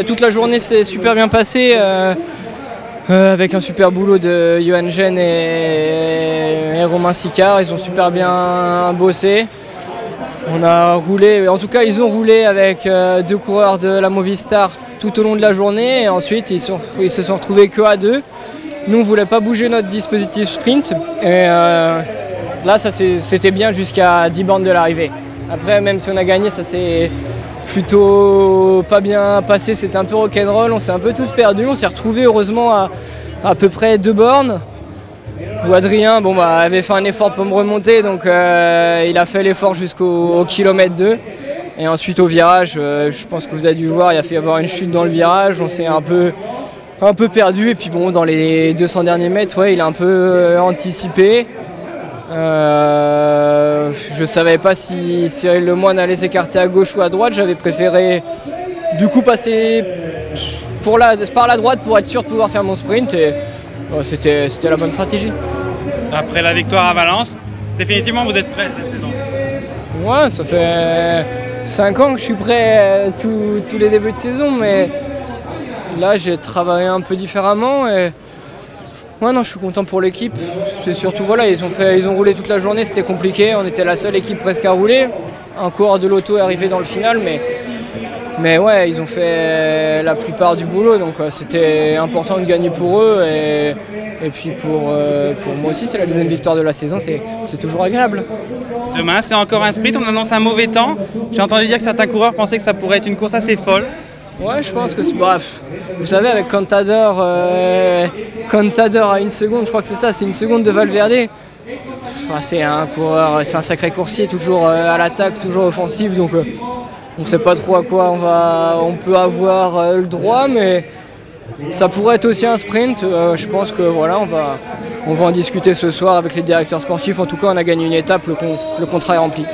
Toute la journée s'est super bien passée, avec un super boulot de Johan Gen et Romain Sicard. Ils ont super bien bossé. On a roulé, en tout cas ils ont roulé avec deux coureurs de la Movistar tout au long de la journée et ensuite ils se sont retrouvés que à deux. Nous on ne voulait pas bouger notre dispositif sprint et là c'était bien jusqu'à 10 bornes de l'arrivée. Après même si on a gagné, ça s'est plutôt pas bien passé, c'était un peu rock'n'roll, on s'est un peu tous perdus, on s'est retrouvés heureusement à peu près 2 bornes. Où Adrien avait fait un effort pour me remonter, donc il a fait l'effort jusqu'au kilomètre 2. Et ensuite au virage, je pense que vous avez dû le voir, il a fait y avoir une chute dans le virage, on s'est un peu perdu. Et puis bon, dans les 200 derniers mètres, ouais, il a un peu anticipé. Je ne savais pas si Cyril Lemoine allait s'écarter à gauche ou à droite. J'avais préféré du coup passer par la droite pour être sûr de pouvoir faire mon sprint. Et c'était la bonne stratégie. Après la victoire à Valence, définitivement vous êtes prêt cette saison? Ouais, ça fait 5 ans que je suis prêt tous les débuts de saison, mais là j'ai travaillé un peu différemment et ouais, non, je suis content pour l'équipe. C'est surtout voilà, ils ont roulé toute la journée, c'était compliqué, on était la seule équipe presque à rouler. Un coureur de l'auto est arrivé dans le final, mais ouais, ils ont fait la plupart du boulot, donc c'était important de gagner pour eux et puis pour moi aussi, c'est la deuxième victoire de la saison, c'est toujours agréable. Demain, c'est encore un sprint, on annonce un mauvais temps. J'ai entendu dire que certains coureurs pensaient que ça pourrait être une course assez folle. Ouais, je pense que bref, vous savez, avec Contador à 1 seconde, je crois que c'est ça, c'est 1 seconde de Valverde. C'est un coureur, c'est un sacré coursier, toujours à l'attaque, toujours offensif, donc on ne sait pas trop à quoi on peut avoir le droit, mais ça pourrait être aussi un sprint. Je pense que voilà, on va en discuter ce soir avec les directeurs sportifs. En tout cas, on a gagné une étape, le contrat est rempli.